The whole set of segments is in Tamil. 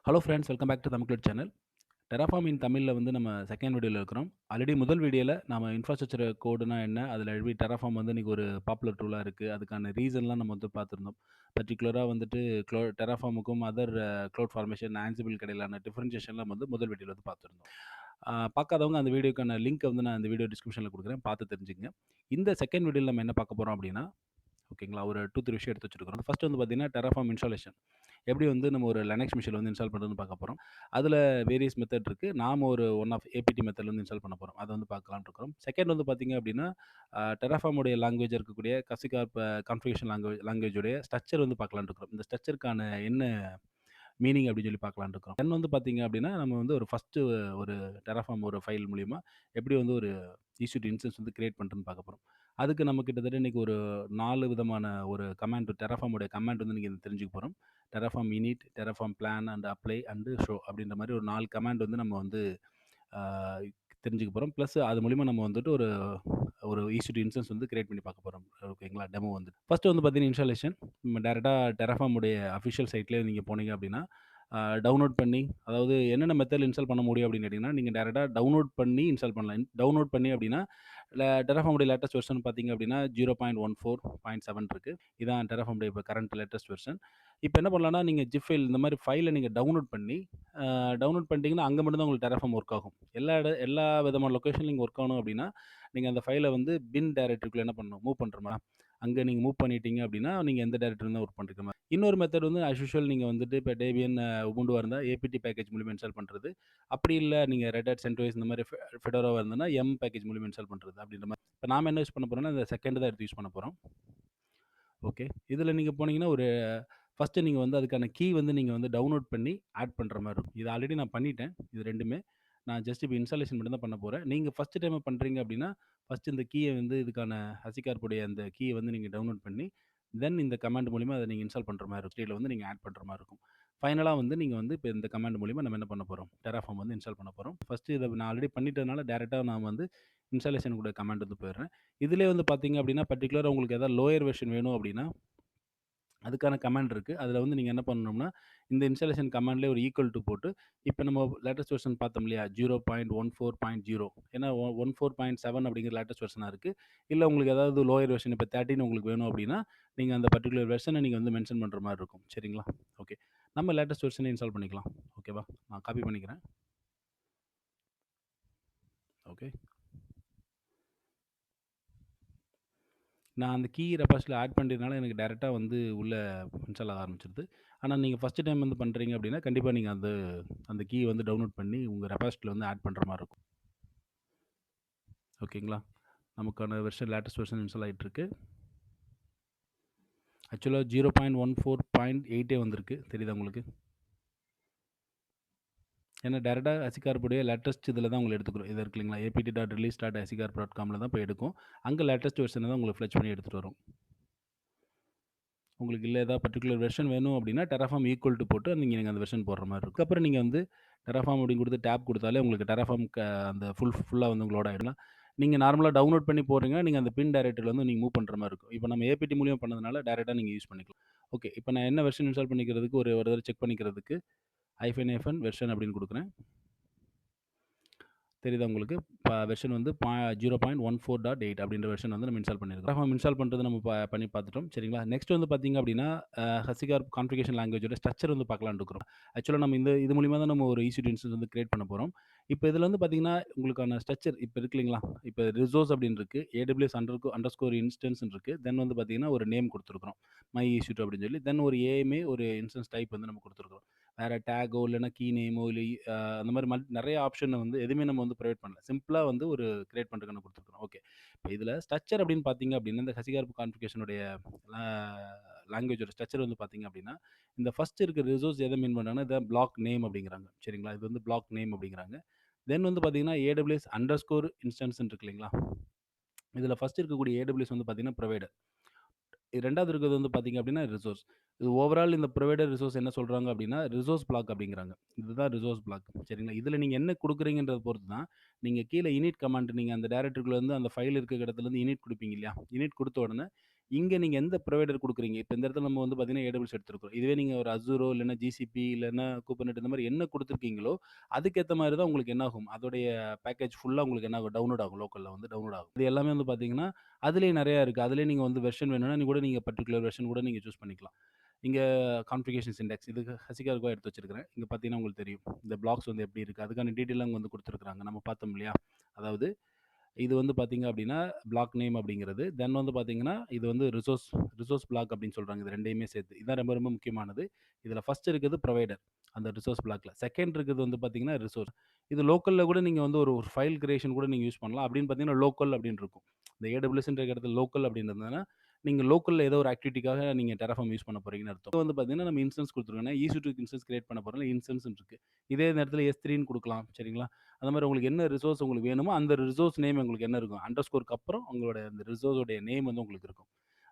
Hello friends, welcome back to தமிழ்க்ளிட் சேனல். டெராஃபார்ம் இன் தமிழ்ல வந்து நம்ம செகண்ட் வீடியோல இருக்கிறோம். ஆல்ரெடி முதல் வீடியோல நாம இன்ஃப்ராஸ்ட்ரக்சர் கோடுனா என்ன? அதில எப்படி டெராஃபார்ம் வந்து இன்னைக்கு ஒரு பாப்புலர் டூலா இருக்கு. அதுக்கான ரீசன்லாம் நம்ம வந்து பார்த்திருந்தோம். பர்ட்டிகுலரா வந்துட்டு டெராஃபார்முக்கும் அதர் க்ளவுட் ஃபார்மேஷன், ஆன்சிபிள்க்கு இடையிலான டிஃபரன்ஷியேஷன்லாம் வந்து முதல் வீடியோல வந்து பார்த்திருந்தோம். பார்க்காதவங்க அந்த வீடியோக்கான லிங்க் வந்து நான் இந்த வீடியோ டிஸ்கிரிப்ஷன்ல குடுக்குறேன். பார்த்து தெரிஞ்சுக்கங்க. இந்த செகண்ட் வீடியோல நம்ம என்ன பார்க்க போறோம் அப்படின்னா, ஓகேங்களா, ஒரு 2, 3 விஷயம் எடுத்து வச்சிருக்கிறோம். ஃபர்ஸ்ட் வந்து பார்த்தீங்கன்னா, டெராஃபார்ம் இன்ஸ்டாலேஷன். எப்படி வந்து நம்ம ஒரு லினக்ஸ் மிஷின்ல வந்து இன்ஸ்டால் பண்றதுன்னு பார்க்க போறோம். அதில வேரியஸ் மெத்தட் இருக்கு. நாம ஒரு ஒன் ஆஃப் ஏபிடி மெத்தட்ல வந்து இன்ஸ்டால் பண்ண போறோம். அத வந்து பார்க்கலாம்னு இருக்கிறோம். செகண்ட் வந்து பார்த்தீங்க அப்படின்னா, டெராஃபார்ம் உடைய லாங்குவேஜ் இருக்கக்கூடிய கசிகா கான்ஃபிகரேஷன் லாங்குவேஜ் உடைய ஸ்ட்ரக்சர் வந்து பார்க்கலாம்னு இருக்கிறோம். இந்த ஸ்ட்ரக்சர்க்கான என்ன மீனிங் அப்படின்னு சொல்லி பார்க்கலாம்னு இருக்கிறோம். தென் வந்து பார்த்தீங்க அப்படின்னா, நம்ம வந்து ஒரு ஃபர்ஸ்ட்டு ஒரு டெராஃபார்ம் ஒரு ஃபைல் மூலியமா எப்படி வந்து ஒரு EC2 இன்ஸ்டன்ஸ் வந்து கிரியேட் பண்றதுன்னு பார்க்க போறோம். அதுக்கு நம்ம கிட்டத்தட்ட இன்னைக்கு ஒரு 4 விதமான ஒரு கமாண்ட் டெராஃபார்ம் உடைய கமாண்ட் வந்து நீங்க தெரிஞ்சுக்க போறோம். Terraform init, terraform plan and apply and show அப்படின்ற மாரி ஒரு 4 கமாண்ட் வந்து நம்ம வந்து ஆ தெரிஞ்சுக்க போறோம். பிளஸ் அது மூலியமா நம்ம வந்துட்டு ஒரு ஒரு EC2 இன்ஸ்டன்ஸ் வந்து கிரியேட் பண்ணி பார்க்க போறோம். ஓகேங்களா? டெமோ வந்து. ஃபர்ஸ்ட் வந்து பார்த்தீங்கன்னா, இன்ஸ்டாலேஷன். நம்ம டைரக்ட்டா டெராஃபார்ம் உடைய அஃபிஷியல் சைட்லயே நீங்க போனீங்க அப்படின்னா, டவுன்லோட் பண்ணி, அதாவது என்னென்ன மெத்தட்ல இன்ஸ்டால் பண்ண முடியும் அப்படின்னு கேட்டீங்கன்னா, நீங்க டைரக்ட்டா டவுன்லோட் பண்ணி இன்ஸ்டால் பண்ணலாம். டவுன்லோட் பண்ணி அப்படின்னா, டெராஃபார்ம் உடைய லேட்டஸ்ட் வெர்ஷன் பார்த்தீங்க அப்படின்னா 0.14.7 இருக்கு. இதான் டெராஃபார்ம் உடைய இப்ப கரண்ட் லேட்டஸ்ட் வெர்ஷன். இப்ப என்ன பண்ணலாம்னா, நீங்க ஜிப் ஃபைல் இந்த மாரி ஃபைல நீங்க டவுன்லோட் பண்ணி, டவுன்லோட் பண்ணிட்டீங்கன்னா, அங்க மட்டும் தான் உங்களுக்கு டெராஃபார்ம் ஒர்க் ஆகும். எல்லா விதமான லொகேஷன்ல நீங்க ஒர்க் ஆகணும் அப்படின்னா, நீங்க அந்த ஃபைல வந்து பின் டைரக்டரிக்குள்ள என்ன பண்ணணும்? மூவ் பண்ற மாரி. அங்க நீங்க மூவ் பண்ணிட்டீங்க அப்படின்னா, நீங்க எந்த டைரக்டரில தான் ஒர்க் பண்ற மாரி. இன்னொரு மெத்தட் வந்து ஆஸ் யூசுவல் நீங்க வந்துட்டு இப்ப டேபியன், உபுண்டுவா இருந்தா ஏபிடி பேக்கேஜ் மூலியமா இன்ஸ்டால் பண்றது. அப்படி இல்ல நீங்க ரெட் ஹேட், சென்டோஸ் இந்த மாரி ஃபெடோராவா இருந்ததுன்னா, பேக்கேஜ் மூலியமா இன்ஸ்டால் பண்றது அப்படின்ற மாரி. இப்ப நாம என்ன யூஸ் பண்ண போறோம்னா, இந்த செகண்ட் தான் எடுத்து யூஸ் பண்ண போறோம். ஓகே. இதுல நீங்க போனீங்கன்னா, ஒரு ஃபர்ஸ்ட்டு நீங்க வந்து அதுக்கான கீ வந்து நீங்க வந்து டவுன்லோட் பண்ணி ஆட் பண்ற மாரி இருக்கும். இது ஆல்ரெடி நான் பண்ணிட்டேன். இது 2மே. நான் ஜஸ்ட் இப்ப இன்ஸ்டாலேஷன் மட்டும் தான் பண்ண போறேன். நீங்க ஃபர்ஸ்ட் டைமா பண்றீங்க அப்படின்னா, ஃபர்ஸ்ட் இந்த கீய வந்து இதுக்கான ஹசிகார்ப்புடைய அந்த கீய வந்து நீங்க டவுன்லோட் பண்ணி, தென் இந்த கமாண்ட் மூலியமா அத நீங்க இன்ஸ்டால் பண்ற மாரி இருக்கும். வந்து நீங்க ஆட் பண்ற மாரி இருக்கும். ஃபைனலா வந்து நீங்க வந்து இப்ப இந்த கமாண்ட் மூலியமா நம்ம என்ன பண்ண போறோம்? டெராஃபார்ம் வந்து இன்ஸ்டால் பண்ண போறோம். ஃபர்ஸ்ட்டு இத நான் ஆல்ரெடி பண்ணிட்டதுனால டைரக்ட்டா நான் வந்து இன்ஸ்டாலேஷன் கூட கமாண்ட் வந்து போயிடுறேன். இதிலயே வந்து பார்த்தீங்க அப்படின்னா, பர்ட்டிகுலரா உங்களுக்கு ஏதாவது லோயர் வெர்ஷன் வேணும் அப்படின்னா, அதுக்கான கமாண்ட் இருக்கு. அதில வந்து நீங்க என்ன பண்ணணும்னா, இந்த இன்ஸ்டாலேஷன் கமாண்ட்லயே ஒரு ஈக்குவல் டூ போட்டு, இப்ப நம்ம லேட்டஸ்ட் வெர்ஷன் பார்த்தோம் இல்லையா? 0.14.0 ஏன்னா 14.7 அப்படிங்கிற லேட்டஸ்ட் வெர்ஷனா இருக்கு. இல்ல உங்களுக்கு ஏதாவது லோயர் வெர்ஷன் இப்ப 13 உங்களுக்கு வேணும் அப்படின்னா, நீங்க அந்த பர்ட்டிகுலர் வெர்ஷன நீங்க வந்து மென்ஷன் பண்ற மாரி இருக்கும். சரிங்களா? ஓகே. நம்ம லேட்டஸ்ட் வெர்ஷன இன்ஸ்டால் பண்ணிக்கலாம். ஓகேவா? நான் காப்பி பண்ணிக்கிறேன். ஓகே. நான் அந்த கீ ரெபாசிட்டரில ஆட் பண்ணிட்டதுனால எனக்கு டைரக்ட்டா வந்து உள்ள இன்ஸ்டால் ஆக ஆரம்பிச்சுருது. ஆனா நீங்க ஃபர்ஸ்ட் டைம் வந்து பண்றீங்க அப்படின்னா, கண்டிப்பா நீங்க அந்த கீ வந்து டவுன்லோட் பண்ணி உங்க ரெபாசிட்டரில வந்து ஆட் பண்ற மாரி இருக்கும். ஓகேங்களா? நமக்கான வெர்ஷன் லேட்டஸ்ட் வெர்ஷன் இன்ஸ்டால் ஆயிட்டிருக்கு. ஆக்சுவலா 0.14.8 வந்திருக்கு. தெரியுதா உங்களுக்கு? ஏன்னா டைரக்ட்டா அசிகார்ப்புடைய லேட்டஸ்ட் இதில தான் உங்கள எடுத்துக்கிறோம். இது இருக்கு இல்லைங்களா? apt.release.asicarp.comல தான் போய் எடுக்கும். அங்க லேட்டஸ்ட் வெர்ஷன தான் உங்களுக்கு ஃபிளெட்ஜ் பண்ணி எடுத்துட்டு வரும். உங்களுக்கு இல்ல ஏதாவது பர்ட்டிகுலர் வெர்ஷன் வேணும் அப்படின்னா, டெராஃபார்ம் ஈக்குவல் டூ போட்டு நீங்க அந்த வெர்ஷன் போடுற மாரி இருக்கும். அதுக்கப்புறம் நீங்க வந்து டெராஃபார்ம் அப்படின்னு குடுத்து டேப் குடுத்தாலே உங்களுக்கு டெராஃபார்ம் அந்த ஃபுல்லா வந்து லோட் ஆயிடும். நீங்க நார்மலா டவுன்லோட் பண்ணி போடுறீங்கன்னா, நீங்க அந்த பின் டைரக்டரில வந்து நீங்க மூவ் பண்ற மாரி இருக்கும். இப்ப நம்ம ஏபிடி மூலியமா பண்ணதுனால டைரக்ட்டா நீங்க யூஸ் பண்ணிக்கலாம். ஓகே. இப்ப நான் என்ன வெர்ஷன் இன்ஸ்டால் பண்ணிக்கிறதுக்கு ஒரு தடவ செக் பண்ணிக்கிறதுக்கு வெர்ஷன் அப்படின்னு குடுக்குறேன். தெரியுதா உங்களுக்கு? வெர்ஷன் வந்து 0.14.8 அப்படின்ற வெர்ஷன் வந்து நம்ம இன்ஸ்டால் பண்ணியிருக்கோம். டெராஃபார்ம் இன்ஸ்டால் பண்றது நம்ம பண்ணி பார்த்துட்டோம். சரிங்களா? நெக்ஸ்ட் வந்து பார்த்தீங்க அப்படின்னா, ஹசிகார் கான்ஃபிகரேஷன் லாங்குவேஜோட ஸ்ட்ரக்சர் வந்து பார்க்கலாம்னு இருக்கிறோம். ஆக்சுவலா நம்ம இது மூலியமா தான் நம்ம ஒரு EC2 இன்ஸ்டன்ஸ் வந்து கிரியேட் பண்ண போறோம். இப்ப இதுல வந்து பார்த்தீங்கன்னா, உங்களுக்கான ஸ்ட்ரக்சர் இப்ப இருக்கு இல்லைங்களா? இப்ப ரிசோர்ஸ் அப்படின்னு இருக்கு. AWS அண்டர்ஸ்கோர் இன்ஸ்டன்ஸ்ன்னு இருக்கு. தென் வந்து பார்த்தீங்கன்னா, ஒரு நேம் குடுத்துருக்கிறோம். மை EC2 அப்படின்னு சொல்லி. தென் ஒரு AMA ஒரு இன்ஸ்டன்ஸ் டைப் வந்து நம்ம குடுத்துருக்கிறோம். வேற டேக்கோ இல்லன்னா கீ நேமோ இல்ல அந்த மாரி நெறைய ஆப்ஷன் வந்து எதுவுமே நம்ம வந்து பிரைவேட் பண்ணல. சிம்பிளா வந்து ஒரு கிரியேட் பண்றதுக்கான குடுத்துருக்கிறோம். ஓகே. இப்ப இதுல ஸ்ட்ரக்சர் அப்படின்னு பார்த்தீங்க அப்படின்னா, இந்த ஹசிகார்ப் கான்ஃபிகரேஷனுடைய லா லாங்குவேஜோட ஸ்ட்ரக்சர் வந்து பார்த்தீங்க அப்படின்னா, இந்த ஃபர்ஸ்ட் இருக்க ரிசோர்ஸ் எத மீன் பண்றாங்கன்னா, இத பிளாக் நேம் அப்படிங்கிறாங்க. சரிங்களா? இது வந்து பிளாக் நேம் அப்படிங்கிறாங்க. தென் வந்து பார்த்தீங்கன்னா, AWS அண்டர்ஸ்கோர் இன்ஸ்டன்ஸ்ன்னு இருக்கு இல்லைங்களா? இதுல ஃபர்ஸ்ட் இருக்கக்கூடிய AWS வந்து பார்த்தீங்கன்னா, புரொவைடர். 2வது இருக்கிறது வந்து பார்த்தீங்க அப்படின்னா, ரிசோர்ஸ். இது ஓவரால் இந்த புரொவைடர் ரிசோர்ஸ் என்ன சொல்றாங்க அப்படின்னா, ரிசோர்ஸ் பிளாக் அப்படிங்கிறாங்க. இதுதான் ரிசோர்ஸ் பிளாக். சரிங்களா? இதுல நீங்க என்ன குடுக்குறீங்கன்றத பொறுத்து தான், நீங்க கீழ இனிட் கமாண்ட் நீங்க அந்த டைரக்டரிக்குள்ள இருந்து அந்த ஃபைல் இருக்கிற இடத்துலருந்து இனிட் குடுப்பீங்க இல்லையா? இனிட் குடுத்த உடனே, இங்க நீங்க எந்த ப்ரொவைடர் குடுக்குறீங்க? இப்ப இந்த இடத்துல நம்ம வந்து பார்த்தீங்கன்னா, AWS எடுத்திருக்கிறோம். இதுவே நீங்க ஒரு Azureஓ இல்லன்னா GCP இல்லன்னா Kubernetes இந்த மாரி என்ன குடுத்துருக்கீங்களோ, அதுக்கேத்த மாரி தான் உங்களுக்கு என்ன ஆகும்? அதோடைய பேக்கேஜ் ஃபுல்லா உங்களுக்கு என்ன ஆகும்? டவுன்லோட் ஆகும். லோக்கல்ல வந்து டவுன்லோட் ஆகும். இது எல்லாமே வந்து பார்த்தீங்கன்னா, அதிலேயே நெறையா இருக்கு. அதிலேயே நீங்க வந்து வெர்ஷன் வேணும்னா, நீங்க பர்ட்டிகுலர் வெர்ஷன் கூட நீங்க சூஸ் பண்ணிக்கலாம். இங்க கான்ஃபிகரேஷன்ஸ் இண்டெக்ஸ் இது ஹசிகார்கோ எடுத்து வச்சிருக்கிறேன். இங்க பார்த்தீங்கன்னா உங்களுக்கு தெரியும். இந்த பிளாக்ஸ் வந்து எப்படி இருக்கு? அதுக்கான டீட்டெயில்லாம் இங்க வந்து குடுத்துருக்காங்க. நம்ம பார்த்தோம் இல்லையா? அதாவது இது வந்து பார்த்தீங்க அப்படின்னா, பிளாக் நேம் அப்படிங்கிறது. தென் வந்து பார்த்தீங்கன்னா, இது வந்து ரிசோர்ஸ் பிளாக் அப்படின்னு சொல்றாங்க. இது 2யுமே சேர்த்து. இதான் ரொம்ப ரொம்ப முக்கியமானது. இதுல ஃபர்ஸ்ட் இருக்கிறது ப்ரொவைடர். அந்த ரிசோர்ஸ் பிளாக்ல. செகண்ட் இருக்கிறது வந்து பார்த்தீங்கன்னா, ரிசோர்ஸ். இது லோக்கல்ல கூட நீங்க வந்து ஒரு ஒரு ஃபைல் கிரியேஷன் கூட நீங்க யூஸ் பண்ணலாம். அப்படின்னு பார்த்தீங்கன்னா, லோக்கல் அப்படின்னு இருக்கும். இந்த AWSன்ற இடத்துல லோக்கல் அப்படின்னு இருந்ததுன்னா, நீங்க லோக்கல்ல ஏதோ ஒரு ஆக்டிவிட்டிக்காக நீங்க Terraform யூஸ் பண்ண போறீங்கன்னு அர்த்தம். இது வந்து பார்த்தீங்கன்னா, நம்ம இன்ஸ்டன்ஸ் குடுத்துருக்கோம். EC2 இன்ஸ்டன்ஸ் கிரியேட் பண்ண போறோம்ல, இன்ஸ்டன்ஸ்ன்னு இருக்கு. இதே நேரத்துல S3ன்னு குடுக்கலாம். சரிங்களா? அந்த மாரி உங்களுக்கு என்ன ரிசோர்ஸ் உங்களுக்கு வேணுமோ, அந்த ரிசோர்ஸ் நேம் உங்களுக்கு என்ன இருக்கும்? அண்டர்ஸ்கோர்க்கு அப்புறம் உங்களோட அந்த ரிசோர்ஸோடைய நேம் வந்து உங்களுக்கு இருக்கும்.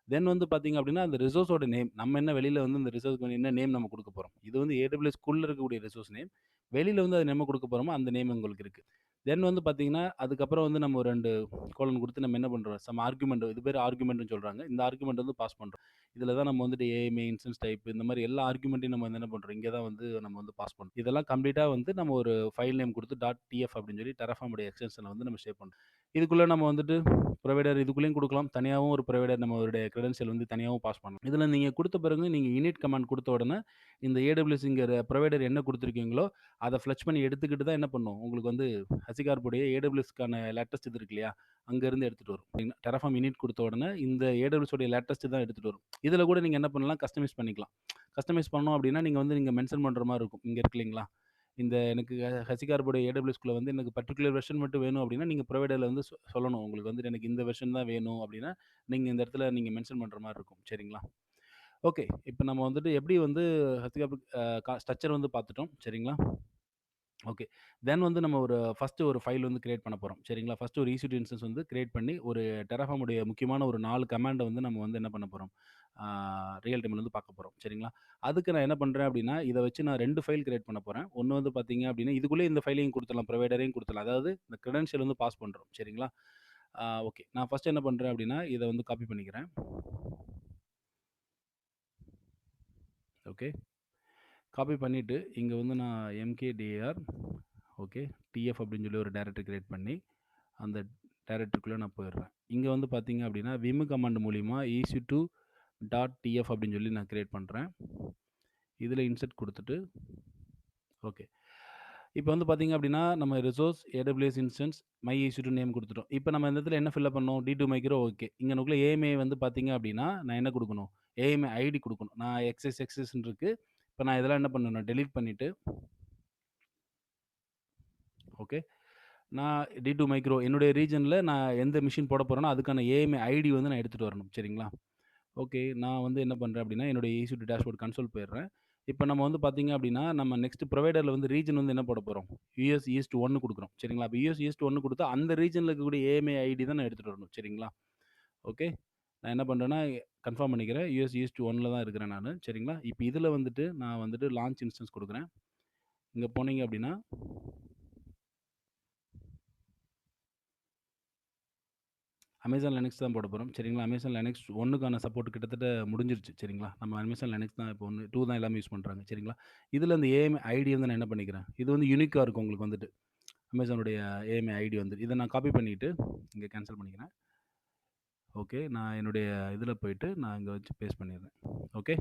தென் வந்து பார்த்தீங்க அப்படின்னா, அந்த ரிசோர்ஸோட நேம் நம்ம என்ன வெளியில வந்து இந்த ரிசோர்ஸ்க்கு என்ன நேம் நம்ம குடுக்க போறோம். இது வந்து AWSக்குள்ள இருக்கக்கூடிய ரிசோர்ஸ் நேம். வெளியில வந்து அது நம்ம குடுக்க போறோமோ, அந்த நேம் உங்களுக்கு இருக்கு. தென் வந்து பார்த்தீங்கன்னா, அதுக்கப்புறம் வந்து நம்ம ஒரு 2 கோலன் குடுத்து நம்ம என்ன பண்றோம், சம் ஆர்குமென்ட் இது பேரு ஆர்குமென்ட்ன்னு சொல்றாங்க. இந்த ஆர்குமென்ட் வந்து பாஸ் பண்றோம். இதில தான் நம்ம வந்துட்டு ஏஎம்ஏ, இன்ஸ்டன்ஸ் டைப் இந்த மாரி எல்லா ஆர்குமென்ட்டையும் நம்ம வந்து என்ன பண்றோம், இங்க தான் வந்து நம்ம வந்து பாஸ் பண்றோம். இதெல்லாம் கம்ப்ளீட்டா வந்து நம்ம ஒரு ஃபைல் நேம் குடுத்து .tf அப்படின்னு சொல்லி Terraform உடைய எக்ஸ்டென்ஷன வந்து நம்ம சேவ் பண்றோம். இதுக்குள்ள நம்ம வந்துட்டு ப்ரொவைடர் இதுக்குள்ளேயும் குடுக்கலாம். தனியாவும் ஒரு ப்ரொவைடர் நம்மளுடைய கிரெடென்ஷியல் வந்து தனியாவும் பாஸ் பண்ணலாம். இதில நீங்க குடுத்த பிறகு நீங்க init கமாண்ட் குடுத்த உடனே, இந்த AWSங்கிற ப்ரொவைடர் என்ன குடுத்துருக்கீங்களோ, அத ஃப்ளெட்ச் பண்ணி எடுத்துக்கிட்டு தான் என்ன பண்ணும், உங்களுக்கு வந்து ஹசிகார்ப்புடைய AWSக்கான லேட்டஸ்ட் இது இருக்கு இல்லையா? அங்கருந்து எடுத்துட்டு வரும். Terraform init குடுத்த உடனே இந்த AWS உடைய லேட்டஸ்ட் தான் எடுத்துட்டு வரும். இதில கூட நீங்க என்ன பண்ணலாம், கஸ்டமைஸ் பண்ணிக்கலாம். கஸ்டமைஸ் பண்ணணும் அப்டின்னா, நீங்க வந்து நீங்க மென்ஷன் பண்ற மாரி இருக்கும். இங்க இருக்கு இல்லைங்களா? இந்த எனக்கு ஹசிகார்புடைய AWSக்குள்ள வந்து எனக்கு பர்ட்டிகுலர் வெர்ஷன் மட்டும் வேணும் அப்டின்னா, நீங்க ப்ரொவைடர்ல வந்து சொல்லணும். உங்களுக்கு வந்துட்டு எனக்கு இந்த வெர்ஷன் தான் வேணும் அப்டின்னா, நீங்க இந்த இடத்துல நீங்க மென்ஷன் பண்ற மாரி இருக்கும். சரிங்களா? ஓகே. இப்ப நம்ம வந்துட்டு எப்படி வந்து ஹசிகார்ப் ஸ்ட்ரக்சர் வந்து பார்த்துட்டோம். சரிங்களா? ஓகே. தென் வந்து நம்ம ஒரு ஃபர்ஸ்ட்டு ஒரு ஃபைல் வந்து கிரியேட் பண்ண போறோம். சரிங்களா? ஃபர்ஸ்ட்டு ஒரு EC2 இன்ஸ்டன்ஸ் வந்து கிரியேட் பண்ணி, ஒரு Terraform உடைய முக்கியமான ஒரு 4 கமாண்ட வந்து நம்ம வந்து என்ன பண்ண போறோம், ரியல் டைம்ல வந்து பார்க்க போறோம். சரிங்களா? அதுக்கு நான் என்ன பண்றேன் அப்டின்னா, இத வச்சு நான் 2 ஃபைல் கிரியேட் பண்ண போறேன். ஒண்ணு வந்து பார்த்தீங்க அப்டின்னா, இதுக்குள்ளேயே இந்த ஃபைலையும் குடுத்துடலாம். ப்ரொவைடரையும் குடுத்துடலாம். அதாவது இந்த கிரெடென்ஷியல் வந்து பாஸ் பண்றோம். சரிங்களா? ஓகே. நான் ஃபர்ஸ்ட்டு என்ன பண்றேன் அப்டின்னா, இத வந்து காப்பி பண்ணிக்கிறேன். ஓகே. காப்பி பண்ணிட்டு, இங்க வந்து நான் mkdir ஓகே. டிஎஃப் அப்படின்னு சொல்லி ஒரு டைரக்டரி கிரியேட் பண்ணி, அந்த டைரக்டரிக்குள்ள நான் போயிடுறேன். இங்க வந்து பார்த்தீங்க அப்படின்னா, vim கமாண்ட் மூலியமா ec2 டாட் டிஎஃப் அப்படின்னு சொல்லி நான் கிரியேட் பண்றேன். இதில இன்சர்ட் குடுத்துட்டு, ஓகே. இப்ப வந்து பார்த்தீங்க அப்படின்னா, நம்ம resource, AWS instance, my EC2 name குடுத்துட்டோம். இப்ப நம்ம இந்த இடத்துல என்ன ஃபில் அப் பண்ணணும்? D2 micro okay. இங்கனக்குள்ள AMA வந்து பார்த்தீங்க அப்படின்னா, நான் என்ன குடுக்கணும்? AMA ஐடி குடுக்கணும். நான் XSXSன்னு இருக்கு. இப்ப நான் இதெல்லாம் என்ன பண்ணணும்? டெலீட் பண்ணிட்டு, ஓகே. நான் D2 மைக்ரோ என்னுடைய ரீஜியன்ல நான் எந்த மெஷின் போட போறேனோ, அதுக்கான AMA ஐடி வந்து நான் எடுத்துட்டு வரணும். சரிங்களா? ஓகே. நான் வந்து என்ன பண்றேன் அப்படின்னா, என்னுடைய EC2 டேஷ்போர்ட் கன்சோல் போயிடுறேன். இப்ப நம்ம வந்து பார்த்தீங்க அப்படின்னா, நம்ம நெக்ஸ்ட் ப்ரொவைடர்ல வந்து ரீஜியன் வந்து என்ன போட போறோம்? யுஎஸ் ஈஸ்ட் 1 குடுக்குறோம். சரிங்களா? அப்ப யுஎஸ் ஈஸ்ட் 1 குடுத்தா, அந்த ரீஜியன்ல இருக்கக்கூடிய AMA ஐடி தான் நான் எடுத்துட்டு வரணும். சரிங்களா? ஓகே. நான் என்ன பண்றேன்னா, கன்ஃபார்ம் பண்ணிக்கிறேன். யுஎஸ் ஈஸ்ட் 1ல தான் இருக்கிறேன் நானு. சரிங்களா? இப்ப இதுல வந்துட்டு நான் வந்துட்டு லான்ச் இன்ஸ்டன்ஸ் குடுக்குறேன். இங்க போனீங்க அப்படின்னா அமேசான் லினக்ஸ் தான் போட போறோம். சரிங்களா? அமேசான் லினக்ஸ் 1க்கான சப்போர்ட் கிட்டத்தட்ட முடிஞ்சிருச்சு. சரிங்களா? நம்ம அமேசான் லினக்ஸ் தான் இப்போ 2 தான் எல்லாமே யூஸ் பண்றாங்க. சரிங்களா? இதுல இந்த ஏஎம்ஐ ஐடி வந்து நான் என்ன பண்ணிக்கிறேன், இது வந்து யூனிக்கா இருக்கும் உங்களுக்கு வந்துட்டு. அமேசானுடைய ஏஎம்ஐ ஐடி வந்து. இத நான் காப்பி பண்ணிட்டு, இங்க கேன்சல் பண்ணிக்கிறேன். ஓகே. நான் என்னுடைய இதுல போயிட்டு, நான் இங்க வச்சு பேஸ்ட் பண்ணிடுறேன். ஓகே.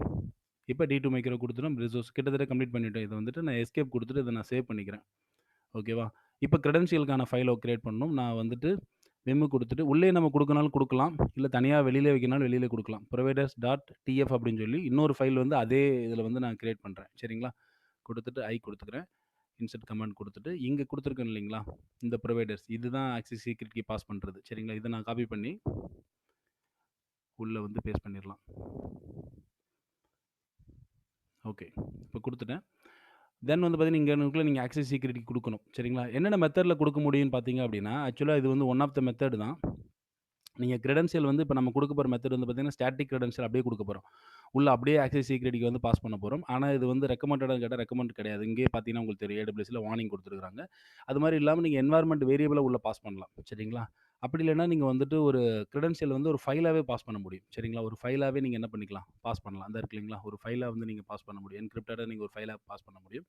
இப்ப D2 மைக்ரோ குடுத்துட்டோம். ரிசோர்ஸ் கிட்டத்தட்ட கம்ப்ளீட் பண்ணிட்டோம். இத வந்துட்டு நான் எஸ்கேப் குடுத்துட்டு, இத நான் சேவ் பண்ணிக்கிறேன். ஓகேவா? இப்ப கிரெடென்ஷியலுக்கான ஃபைல கிரியேட் பண்ணணும். நான் வந்துட்டு விம் குடுத்துட்டு, உள்ளே நம்ம குடுக்கனாலும் குடுக்கலாம். இல்ல தனியா வெளியில வைக்கனாலும் வெளியில குடுக்கலாம். புரோவைடர்ஸ் டாட் டிஎஃப் அப்படின்னு சொல்லி இன்னொரு ஃபைல் வந்து அதே இதில வந்து நான் கிரியேட் பண்றேன். சரிங்களா? குடுத்துட்டு குடுத்துக்கிறேன். இன்சர்ட் கமாண்ட் குடுத்துட்டு, இங்க குடுத்துருக்கேன் இல்லைங்களா? இந்த புரோவைடர்ஸ் இதுதான் ஆக்சஸ் சீக்ரெட் கீ பாஸ் பண்றது. சரிங்களா? இத நான் காப்பி பண்ணி உள்ள வந்து பேஸ்ட் பண்ணிறலாம். ஓகே. இப்ப குடுத்துட்டேன். தென் வந்து பார்த்தீங்கன்னா, இங்கனக்குள்ள நீங்க ஆக்சஸ் சீக்ரெட் கீ குடுக்கணும். சரிங்களா? என்னென்ன மெத்தட்ல குடுக்க முடியும்னு பார்த்தீங்க அப்படின்னா, ஆக்சுவலா இது வந்து ஒன் ஆஃப் த மெத்தட் தான். நீங்க கிரெடென்ஷியல் வந்து இப்ப நம்ம குடுக்க போற மெத்தட் வந்து பார்த்தீங்கன்னா, ஸ்டாட்டிக் கிரெடென்ஷியல் அப்படியே குடுக்க போறோம். உள்ள அப்படியே ஆக்சஸ் சீக்ரெட் கீ வந்து பாஸ் பண்ண போறோம். ஆனா, இது வந்து ரெக்கமெண்டடான்னு கேட்டா ரெக்கமெண்ட் கிடையாது. இங்கேயே பார்த்தீங்கன்னா, உங்களுக்கு தெரியும் AWSல வார்னிங் குடுத்துருக்காங்க. அது மாரி இல்லாம நீங்க என்வைரன்மென்ட் வேரியபிள உள்ள பாஸ் பண்ணலாம். சரிங்களா? அப்படி இல்லன்னா, நீங்க வந்துட்டு ஒரு கிரெடென்ஷியல் வந்து ஒரு ஃபைலாவே பாஸ் பண்ண முடியும். சரிங்களா? ஒரு ஃபைலாவே நீங்க என்ன பண்ணிக்கலாம், பாஸ் பண்ணலாம். அந்த இருக்கு இல்லைங்களா? ஒரு ஃபைலா வந்து நீங்க பாஸ் பண்ண முடியும். என்கிரிப்டடா நீங்க ஒரு ஃபைலா பாஸ் பண்ண முடியும்.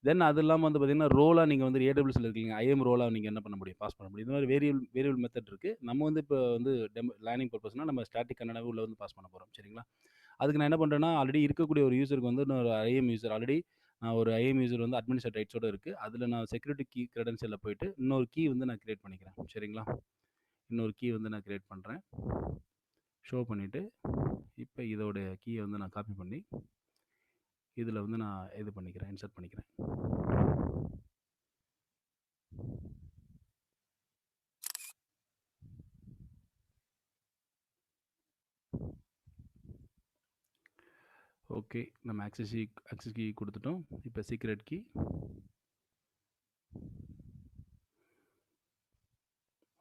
தென் அது இல்லாம வந்து பார்த்தீங்கன்னா, ரோலா நீங்க வந்து AWSல இருக்கீங்க. ஐஎம் ரோலா நீங்க என்ன பண்ண முடியும், பாஸ் பண்ண முடியும். இந்த மாரி வேரியபிள் வேரியபிள் மெத்தட் இருக்கு. நம்ம வந்து இப்ப வந்து லேர்னிங் பர்ப்பஸ்னா நம்ம ஸ்டாட்டிக் கன்னடாவே உள்ள வந்து பாஸ் பண்ண போறோம். சரிங்களா? அதுக்கு நான் என்ன பண்றேன்னா, ஆல்ரெடி இருக்கக்கூடிய ஒரு யூசருக்கு வந்து நான் ஒரு ஐஎம் யூசர் ஆல்ரெடி ஒரு ஐஎம் யூசர் வந்து அட்மினிஸ்ட்ரேட் ரைட்ஸோட இருக்கு. அதுல நான் செக்யூரிட்டி கீ கிரெடென்ஷியல்ல போயிட்டு, இன்னொரு கீ வந்து நான் கிரியேட் பண்ணிக்கிறேன். சரிங்களா? இன்னொரு கீ வந்து நான் கிரியேட் பண்றேன். ஷோ பண்ணிட்டு, இப்ப இதோட கீய வந்து நான் காப்பி பண்ணி, இதுல வந்து நான் இது பண்ணிக்கிறேன், இன்சர்ட் பண்ணிக்கிறேன். ஓகே. நம்ம ஆக்சஸ் கீ குடுத்துட்டோம். இப்ப secret key.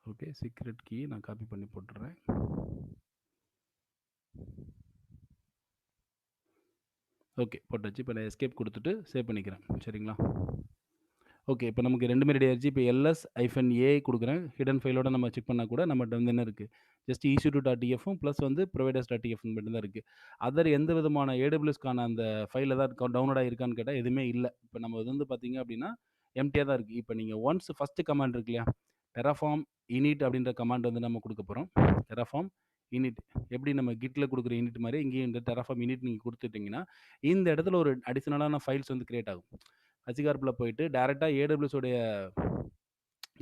Okay. Secret key நான் காப்பி பண்ணி போட்டுறேன். ஓகே. போட்டாச்சு. இப்ப நான் எஸ்கேப் குடுத்துட்டு சேவ் பண்ணிக்கிறேன். சரிங்களா? ஓகே. இப்ப நமக்கு 2மே ரெடி ஆயிருச்சு. இப்ப ls-a குடுக்குறேன். ஹிடன் ஃபைலோட நம்ம செக் பண்ணா கூட நம்மட்ட வந்து என்ன இருக்கு? ஜஸ்ட் ec2.tf-ம் பிளஸ் வந்து providers.tf மட்டும் தான் இருக்கு. அதர் எந்த விதமான AWSக்கான அந்த ஃபைல் ஏதாவது டவுன்லோட் ஆகியிருக்கான்னு கேட்டா எதுவுமே இல்ல. இப்ப நம்ம இது வந்து பார்த்தீங்க அப்படின்னா, எம்ப்டியா தான் இருக்கு. இப்ப நீங்க ஒன்ஸ் ஃபர்ஸ்ட் கமாண்ட் இருக்கு இல்லையா? terraform init அப்படின்ற கமாண்ட் வந்து நம்ம குடுக்க போறோம். terraform init எப்படி நம்ம Gitல குடுக்குற init மாரி இங்கேயும் இந்த terraform init நீங்க குடுத்துட்டீங்கன்னா, இந்த இடத்துல ஒரு அடிஷனலான ஃபைல்ஸ் வந்து கிரியேட் ஆகும். ஹச்சிகார்ப்ல போயிட்டு டைரக்ட்டா AWS உடைய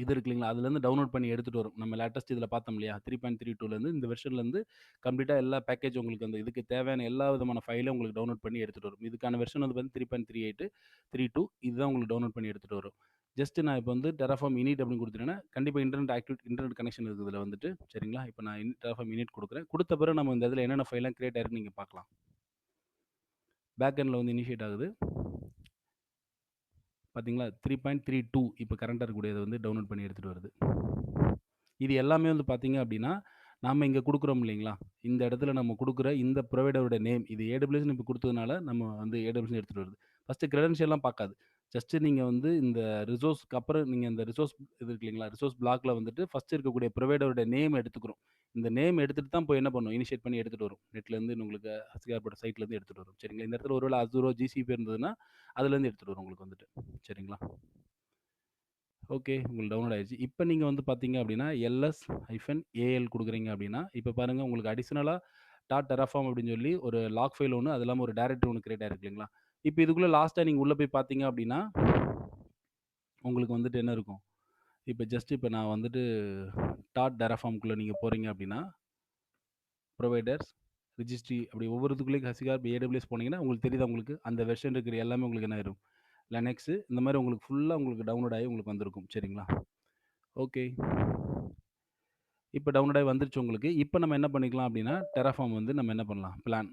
இது இருக்கு இல்லைங்களா? அதுலேருந்து டவுன்லோட் பண்ணி எடுத்துட்டு வரும். நம்ம லேட்டஸ்ட் இதில பார்த்தோம் இல்லையா? 3.32லேருந்து இந்த வெர்ஷன்லேருந்து கம்ப்ளீட்டா எல்லா பேக்கேஜ் உங்களுக்கு அந்த இதுக்கு தேவையான எல்லா விதமான ஃபைலும் உங்களுக்கு டவுன்லோட் பண்ணி எடுத்துட்டு வரும். இதுக்கான வெர்ஷன் வந்து பார்த்தீங்கன்னா 3.38, 32 இதுதான் உங்களுக்கு டவுன்லோட் பண்ணி எடுத்துட்டு வரும். ஜஸ்ட் நான் இப்ப வந்து Terraform init அப்படின்னு குடுத்துட்டேன்னா, கண்டிப்பா இன்டர்நெட் கனெக்ஷன் இருக்குது இதுல வந்துட்டு. சரிங்களா? இப்ப நான் Terraform init குடுக்குறேன். குடுத்த பிறகு நம்ம இந்த இதில என்னென்ன ஃபைல்லாம் கிரியேட் ஆயிருக்குன்னு நீங்க பார்க்கலாம். பேக் எண்ட்ல வந்து இனிஷியேட் ஆகுது. பார்த்தீங்களா? 3.32 இப்ப கரண்ட்டா இருக்கக்கூடியத வந்து டவுன்லோட் பண்ணி எடுத்துட்டு வருது. இது எல்லாமே வந்து பார்த்தீங்க அப்டின்னா, நாம இங்க குடுக்குறோம் இல்லைங்களா? இந்த இடத்துல நம்ம குடுக்குற இந்த புரொவைடரோட நேம் இது AWSன்னு இப்ப குடுத்ததுனால, நம்ம வந்து AWSன்னு எடுத்துட்டு வருது. ஃபர்ஸ்ட்டு கிரெடென்ஷியல்லாம் பார்க்காது. ஜஸ்ட் நீங்க வந்து இந்த ரிசோர்ஸ்க்கு அப்புறம் நீங்க இந்த ரிசோர்ஸ் இது இருக்கு இல்லைங்களா? ரிசோர்ஸ் பிளாக்ல வந்துட்டு ஃபர்ஸ்ட் இருக்கக்கூடிய புரொவைடரோட நேம் எடுத்துக்கிறோம். இந்த நேம் எடுத்துட்டு தான் போய் என்ன பண்ணும்? இனிஷியேட் பண்ணி எடுத்துட்டு வரும். நெட்லேருந்து உங்களுக்கு ஹஸ்கியார்போட சைட்லேருந்து எடுத்துட்டு வரும். சரிங்களா? இந்த இடத்துல ஒருவேள அசூரோ, GCP இருந்ததுன்னா, அதுலேருந்து எடுத்துட்டு வரும் உங்களுக்கு வந்துட்டு. சரிங்களா? ஓகே. உங்களுக்கு டவுன்லோட் ஆயிருச்சு. இப்ப நீங்க வந்து பார்த்தீங்க அப்டின்னா, ls-al குடுக்குறீங்க அப்டின்னா, இப்ப பாருங்க உங்களுக்கு அடிஷனலா .terraform அப்டின்னு சொல்லி ஒரு லாக் ஃபைல் ஒண்ணு, அது இல்லாம ஒரு டைரக்டரி ஒண்ணு கிரியேட் ஆயிருக்கு இல்லைங்களா? இப்ப இதுக்குள்ள லாஸ்ட்டா நீங்க உள்ள போய் பார்த்தீங்க அப்டின்னா, உங்களுக்கு வந்துட்டு என்ன இருக்கும்? இப்ப ஜஸ்ட் இப்ப நான் வந்துட்டு .terraformக்குள்ள நீங்க போறீங்க அப்டின்னா, புரொவைடர்ஸ், ரிஜிஸ்ட்ரி அப்டி ஒவ்வொரு இதுக்குள்ளயும் ஹசிகார் AWS போனீங்கன்னா, உங்களுக்கு தெரியுதா உங்களுக்கு? அந்த வெர்ஷன் இருக்கிற எல்லாமே உங்களுக்கு என்ன ஆயிரும்? லினக்ஸு இந்த மாரி உங்களுக்கு ஃபுல்லா உங்களுக்கு டவுன்லோட் ஆகி உங்களுக்கு வந்திருக்கும். சரிங்களா? ஓகே. இப்ப டவுன்லோட் ஆகி வந்துருச்சு உங்களுக்கு. இப்ப நம்ம என்ன பண்ணிக்கலாம் அப்டின்னா, Terraform வந்து நம்ம என்ன பண்ணலாம்?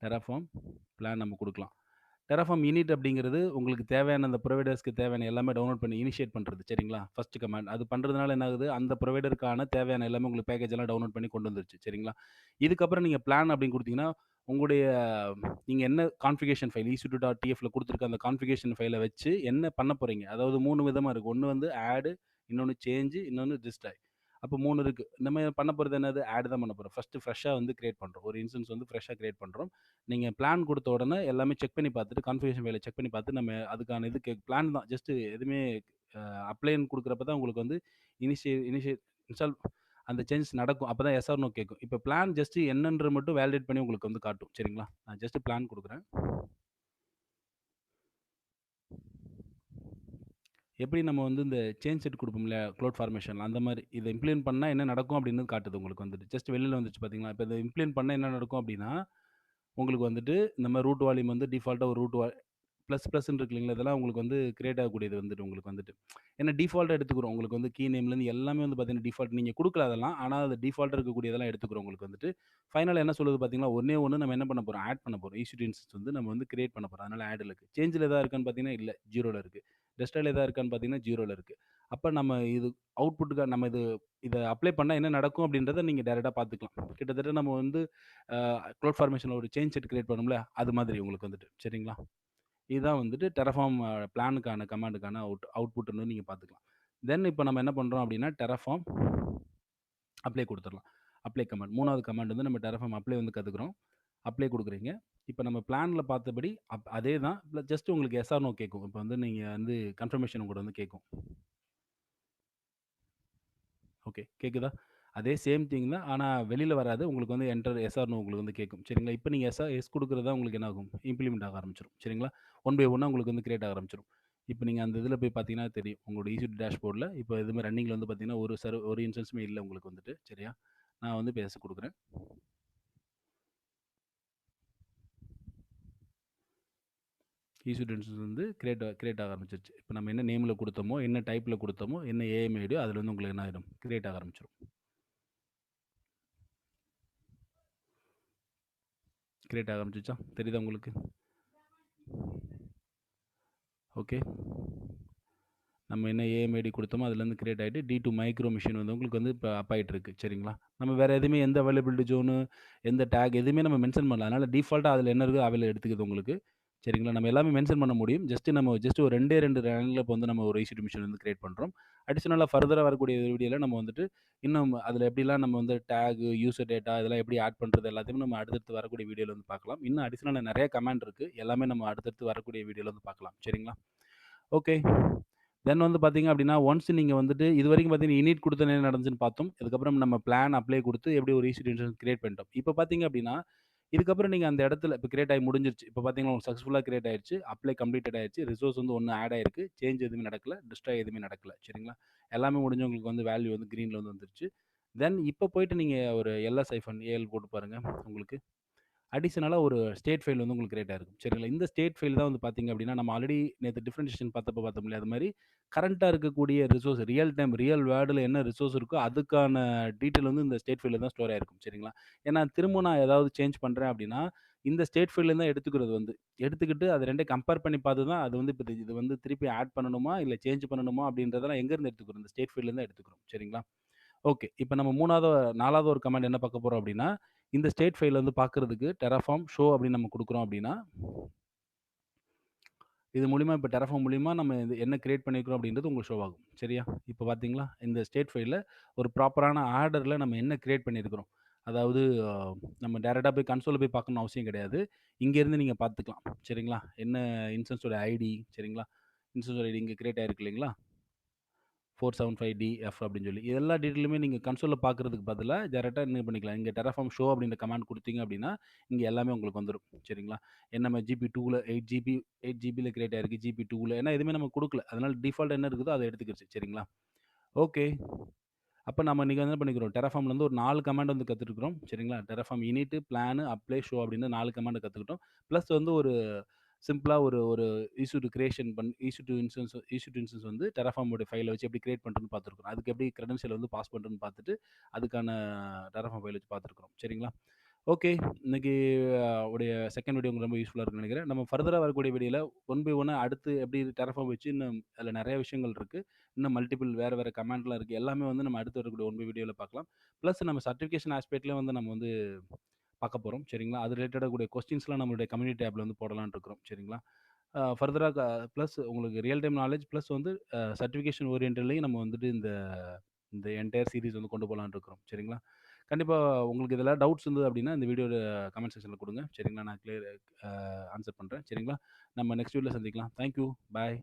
Terraform பிளான் நம்ம குடுக்கலாம். Terraform init அப்படிங்கிறது உங்களுக்கு தேவையான அந்த புரொவைடர்ஸ்க்கு தேவையான எல்லாமே டவுன்லோட் பண்ணி இனிஷியேட் பண்றது. சரிங்களா? First command. அது பண்றதுனால என்ன ஆகுது? அந்த புரொவைடருக்கான தேவையான எல்லாமே உங்களுக்கு பேக்கேஜ் எல்லாம் டவுன்லோட் பண்ணி கொண்டு வந்துருச்சு. சரிங்களா? இதுக்கப்புறம் நீங்க பிளான் அப்படின்னு குடுத்தீங்கன்னா, உங்களுடைய நீங்க என்ன கான்ஃபிகரேஷன் ஃபைல் ec2.tfல குடுத்திருக்க அந்த கான்ஃபிகரேஷன் ஃபைல வச்சு என்ன பண்ண போறீங்க? அதாவது 3 விதமா இருக்கு. ஒண்ணு வந்து ஆட், இன்னொன்னு சேஞ்ச், இன்னொன்னு டிஸ்ட்ராய். அப்ப 3 இருக்கு. நம்ம பண்ண போறது என்னது? ஆட் தான் பண்ண போறோம். ஃபர்ஸ்ட் ஃப்ரெஷ்ஷா வந்து கிரியேட் பண்றோம். ஒரு இன்ஸ்டன்ஸ் வந்து ஃப்ரெஷ்ஷா கிரியேட் பண்றோம். நீங்க பிளான் குடுத்த உடனே எல்லாமே செக் பண்ணி பார்த்துட்டு, கான்ஃபிகரேஷன் ஃபைல செக் பண்ணி பார்த்து, நம்ம அதுக்கான இது பிளான் தான். ஜஸ்ட் எதுவுமே அப்ளைன்னு குடுக்குறப்ப தான் உங்களுக்கு வந்து இனிஷியேட் இன்ஸ்டால் அந்த சேஞ்சஸ் நடக்கும். அப்பதான் எஸ் ஆர் நோ கேட்கும். இப்ப பிளான் ஜஸ்ட் என்னன்ற மட்டும் வேலிடேட் பண்ணி உங்களுக்கு வந்து காட்டும். சரிங்களா? நான் ஜஸ்ட் பிளான் குடுக்குறேன். எப்படி நம்ம வந்து இந்த சேஞ்ச் செட் குடுப்போம் இல்லையா? க்ளவுட் ஃபார்மேஷன்ல அந்த மாரி. இத இம்ப்ளிமெண்ட் பண்ணா என்ன நடக்கும் அப்படின்னு காட்டுது உங்களுக்கு வந்துட்டு. ஜஸ்ட் வெளில வந்துருச்சு பார்த்தீங்களா? இப்ப இத இம்ப்ளிமெண்ட் பண்ணா என்ன நடக்கும் அப்படின்னா, உங்களுக்கு வந்துட்டு இந்த மாரி ரூட் வால்யூம் வந்து டிஃபால்ட்டா ஒரு ரூட் ப்ளஸ்ன்னு இருக்கு இல்லைங்களா? இதெல்லாம் உங்களுக்கு வந்து கிரியேட் ஆகக்கூடியது வந்துட்டு உங்களுக்கு வந்துட்டு. ஏன்னா டிஃபால்ட்டா எடுத்துக்கிறோம். உங்களுக்கு வந்து கீ நேம்லேருந்து எல்லாமே வந்து பார்த்தீங்கன்னா, டிஃபால்ட் நீங்க குடுக்கல அதெல்லாம். ஆனா அது டிஃபால்ட்டா இருக்கக்கூடியதெல்லாம் எடுத்துக்கிறோம் உங்களுக்கு வந்துட்டு. ஃபைனலா என்ன சொல்லுது பார்த்தீங்களா, ஒண்ணே ஒண்ணு நம்ம என்ன பண்ண போறோம், ஆட் பண்ண போறோம். EC2 இன்ஸ்டன்ஸ் வந்து நம்ம வந்து கிரியேட் பண்ண போறோம். அதனால ஆட்ல இருக்கு. சேஞ்ச்ல எதா இருக்கான்னு பார்த்தீங்கன்னா, இல்ல 0ல இருக்கு. டெஸ்ட்ராய்ல எதா இருக்கான்னு பார்த்தீங்கன்னா, 0ல இருக்கு. அப்ப நம்ம இது அவுட்புட்டுக்கா நம்ம இத அப்ளை பண்ணா என்ன நடக்கும் அப்படின்றத நீங்க டைரக்ட்டா பார்த்துக்கலாம். கிட்டத்தட்ட நம்ம வந்து அ க்ளவுட் ஃபார்மேஷன்ல ஒரு சேஞ்ச் செட் கிரியேட் பண்ணோம்ல, அது மாதிரி உங்களுக்கு வந்துட்டு. சரிங்களா? இதுதான் வந்துட்டு Terraform பிளானுக்கான கமாண்டுக்கான அவுட்புட்ன்னு நீங்க பார்த்துக்கலாம். தென் இப்ப நம்ம என்ன பண்றோம் அப்படின்னா, Terraform அப்ளை குடுத்துறலாம். அப்ளை கமாண்ட் 3வது கமாண்ட் வந்து நம்ம Terraform அப்ளை வந்து கத்துக்குறோம். அப்ளை குடுக்குறீங்க. இப்ப நம்ம பிளான்ல பார்த்தபடி அதே தான். ஜஸ்ட் உங்களுக்கு எஸ் ஆர் நோ கேட்கும். இப்ப வந்து நீங்க வந்து கன்ஃபர்மேஷன் கூட வந்து கேட்கும். ஓகே. கேக்குதா? அதே சேம் திங் தான். ஆனா வெளில வராது. உங்களுக்கு வந்து என்டர் எஸ் ஆர் நோ உங்களுக்கு வந்து கேட்கும். சரிங்களா? இப்ப நீங்க எஸ் குடுக்குறது தான் உங்களுக்கு என்ன ஆகும்? இம்ப்ளிமெண்ட் ஆக ஆரம்பிச்சுரும். சரிங்களா? ஒன் பை ஒன்னா உங்களுக்கு வந்து கிரியேட் ஆக ஆரம்பிச்சுரும். இப்ப நீங்க அந்த இதுல போய் பார்த்தீங்கன்னா தெரியும். உங்களோட ஈஸி டேஷ்போர்ட்ல இப்ப எதுவுமே ரன்னிங்ல வந்து பார்த்தீங்கன்னா, ஒரு இன்ஸ்டன்ஸுமே இல்ல உங்களுக்கு வந்துட்டு. சரியா? நான் வந்து இப்ப எஸ் குடுக்குறேன். ஈஸி இன்ஸ்டன்ஸ் வந்து கிரியேட் ஆக ஆரம்பிச்சுருச்சு. இப்ப நம்ம என்ன நேம்ல குடுத்தோமோ, என்ன டைப்ல குடுத்தோமோ, என்ன ஏஎம் ஐடியோ அதுல வந்து உங்களுக்கு என்ன ஆயிடும்? கிரியேட் ஆக ஆரம்பிச்சுரும். கிரியேட் ஆக ஆரம்பிச்சுச்சா? தெரியுதா உங்களுக்கு? ஓகே. நம்ம என்ன ஏஎம்ஐடி குடுத்தோமோ அதுலேருந்து கிரியேட் ஆயிட்டு, டி2 மைக்ரோ மெஷின் வந்து உங்களுக்கு வந்து இப்ப அப் ஆயிட்டு இருக்கு. சரிங்களா? நம்ம வேற எதுவுமே எந்த அவைலபிலிட்டி ஜோனு, எந்த டேக் எதுவுமே நம்ம மென்ஷன் பண்ணல. அதனால டிஃபால்ட்டா அதுல என்ன இருக்கோ அவைல எடுத்துக்குது உங்களுக்கு. சரிங்களா? நம்ம எல்லாமே மென்ஷன் பண்ண முடியும். ஜஸ்ட் ஒரு 2 லைன்ல இப்ப வந்து நம்ம ஒரு EC2 மிஷின் வந்து கிரியேட் பண்றோம். அடிஷனலா ஃபர்தரா வரக்கூடிய வீடியோல நம்ம வந்துட்டு, இன்னும் அதுல எப்படிலாம் நம்ம வந்து டேக், யூசர் டேட்டா இதெல்லாம் எப்படி ஆட் பண்றது எல்லாத்தையுமே நம்ம அடுத்தடுத்து வரக்கூடிய வீடியோல வந்து பார்க்கலாம். இன்னும் அடிஷனலா நெறைய கமாண்ட் இருக்கு. எல்லாமே நம்ம அடுத்தடுத்து வரக்கூடிய வீடியோல வந்து பார்க்கலாம். சரிங்களா? ஓகே. தென் வந்து பார்த்தீங்க அப்டின்னா, ஒன்ஸ் நீங்க வந்துட்டு இதுவரைக்கும் பார்த்தீங்கன்னா, இனிட் குடுத்தோனே என்ன நடந்துச்சுன்னு பார்த்தோம். அதுக்கப்புறம் நம்ம பிளான் அப்ளை குடுத்து எப்படி ஒரு ஈஸி இன்ஸ்டன்ஸ் கிரியேட் பண்ணிட்டோம். இப்ப பார்த்தீங்க அப்டின்னா, இதுக்கப்புறம் நீங்க அந்த இடத்துல இப்ப கிரியேட் ஆகி முடிஞ்சிருச்சு. இப்ப பார்த்தீங்கன்னா, உங்களுக்கு சக்சஸ்ஃபுல்லா கிரியேட் ஆயிருச்சு. அப்ளை கம்ப்ளீட்டட் ஆயிருச்சு. ரிசோர்ஸ் வந்து 1 ஆட் ஆயிருக்கு. சேஞ்ச் எதுவுமே நடக்கல. டிஸ்ட்ராய் எதுவுமே நடக்கல. சரிங்களா? எல்லாமே முடிஞ்சு உங்களுக்கு வந்து வேல்யூ வந்து கிரீன்ல வந்து வந்துருச்சு. தென் இப்ப போயிட்டு நீங்க ஒரு எல் போட்டு பாருங்க உங்களுக்கு. அடிஷனலா ஒரு ஸ்டேட் ஃபைல் வந்து உங்களுக்கு கிரியேட் ஆயிருக்கும். சரிங்களா? இந்த ஸ்டேட் ஃபைல் தான் வந்து பார்த்தீங்க அப்டின்னா, நம்ம ஆல்ரெடி நேத்து டிஃபரன்ஷியேஷன் பார்த்தப்ப பார்த்தோம் இல்லையா? அது மாரி கரண்ட்டா இருக்கக்கூடிய ரிசோர்ஸ் ரியல் டைம், ரியல் வேர்ல்டுல என்ன ரிசோர்ஸ் இருக்கோ, அதுக்கான டீட்டெயில் வந்து இந்த ஸ்டேட் ஃபைல்ல தான் ஸ்டோர் ஆயிருக்கும். சரிங்களா? ஏன்னா, திரும்ப நான் ஏதாவது சேஞ்ச் பண்றேன் அப்டின்னா, இந்த ஸ்டேட் ஃபைல்ல தான் எடுத்துக்கிறது வந்து. எடுத்துக்கிட்டு அது 2யும் கம்பேர் பண்ணி பார்த்து தான் அது வந்து இப்ப இது வந்து திருப்பி ஆட் பண்ணணுமா? இல்ல சேஞ்ச் பண்ணணுமா? அப்டின்றதெல்லாம் எங்கருந்து எடுத்துக்கிறோம்? இந்த ஸ்டேட் ஃபைல்ல இருந்து தான் எடுத்துக்கிறோம். சரிங்களா? ஓகே. இப்ப நம்ம 4வது ஒரு கமாண்ட் என்ன பார்க்க போறோம் அப்டின்னா, இந்த ஸ்டேட் ஃபைல் வந்து பார்க்கறதுக்கு Terraform ஷோ அப்டின்னு நம்ம குடுக்குறோம் அப்டின்னா, இது மூலியமா இப்ப Terraform மூலியமா நம்ம இது என்ன கிரியேட் பண்ணியிருக்கிறோம் அப்டின்றது உங்களுக்கு ஷோ ஆகும். சரியா? இப்ப பார்த்தீங்களா? இந்த ஸ்டேட் ஃபைல்ல ஒரு ப்ராப்பரான ஆர்டர்ல நம்ம என்ன கிரியேட் பண்ணியிருக்கிறோம். அதாவது நம்ம டைரக்ட்டா போய் கன்சோல்ல போய் பார்க்கணும்னு அவசியம் கிடையாது. இங்கேருந்து நீங்க பார்த்துக்கலாம். சரிங்களா? என்ன இன்ஸ்டன்ஸோட ஐடி சரிங்களா? இன்ஸ்டன்ஸோட ஐடி இங்க கிரியேட் ஆயிருக்கு இல்லைங்களா? 475DF அப்படின்னு சொல்லி. எல்லா டீட்டெயிலுமே நீங்க கன்சோல்ல பார்க்கறதுக்கு பதிலா, டைரக்ட்டா என்ன பண்ணிக்கலாம். இங்க Terraform ஷோ அப்படின்ற கமாண்ட் குடுத்தீங்க அப்படின்னா, இங்க எல்லாமே உங்களுக்கு வந்துரும். சரிங்களா? நம்ம GB2ல 8 ஜிபில கிரியேட் ஆயிருக்கு. GB2ல ஏன்னா எதுவுமே நம்ம குடுக்கல. அதனால டிஃபால்ட்டா என்ன இருக்குதோ அத எடுத்துக்கிருச்சு. சரிங்களா? ஓகே. அப்ப நம்ம இன்னைக்கு வந்து என்ன பண்ணிக்கிறோம், Terraformலருந்து ஒரு 4 கமாண்ட் வந்து கத்துருக்கிறோம். சரிங்களா? Terraform init, plan, apply, show அப்படின்னு 4 கமாண்ட் கத்துக்கிட்டோம். பிளஸ் வந்து ஒரு சிம்பிளா ஒரு ஒரு EC2 கிரியேஷன் EC2 இன்ஸ்டன்ஸ் வந்து Terraform உடைய ஃபைல வச்சு எப்படி கிரியேட் பண்றதுன்னு பார்த்துருக்கிறோம். அதுக்கு எப்படி கிரெடென்ஷியல் வந்து பாஸ் பண்றதுன்னு பார்த்துட்டு, அதுக்கான Terraform ஃபைல் வச்சு பார்த்துருக்கிறோம். சரிங்களா? ஓகே. இன்னைக்கு உடைய செகண்ட் வீடியோ உங்களுக்கு ரொம்ப யூஸ்ஃபுல்லா இருக்கும்னு நெனைக்கிறேன். நம்ம ஃபர்தரா வரக்கூடிய வீடியோல ஒன் பை ஒன்னா அடுத்து எப்படி Terraform வச்சு இன்னும் அதில நெறைய விஷயங்கள் இருக்கு. இன்னும் மல்டிபிள் வேற வேற கமாண்ட்லாம் இருக்கு. எல்லாமே வந்து நம்ம அடுத்து வரக்கூடிய ஒன் பை வீடியோல பார்க்கலாம். பிளஸ் நம்ம சர்டிஃபிகேஷன் ஆஸ்பெக்ட்லயும் வந்து நம்ம வந்து பார்க்க போறோம். சரிங்களா? அது ரிலேட்டடா கூடிய கொஸ்டின்ஸ்லாம் நம்மளுடைய கம்யூனிட்டி டேப்ல வந்து போடலாம்னு இருக்கிறோம். சரிங்களா? ஃபர்தரா பிளஸ் உங்களுக்கு ரியல் டைம் நாலேட்ஜ் பிளஸ் வந்து சர்டிஃபிகேஷன் ஓரியன்டட்லயும் நம்ம வந்துட்டு இந்த இந்த என்டையர் சீரிஸ் வந்து கொண்டு போலாம்னு இருக்கிறோம். சரிங்களா? கண்டிப்பா உங்களுக்கு இதில டவுட்ஸ் இருந்தது அப்டின்னா, இந்த வீடியோட கமெண்ட் செக்ஷன்ல குடுங்க. சரிங்களா? நான் ஆன்சர் பண்றேன். சரிங்களா? நம்ம நெக்ஸ்ட் வீடியோல சந்திக்கலாம். Thank you. பாய்.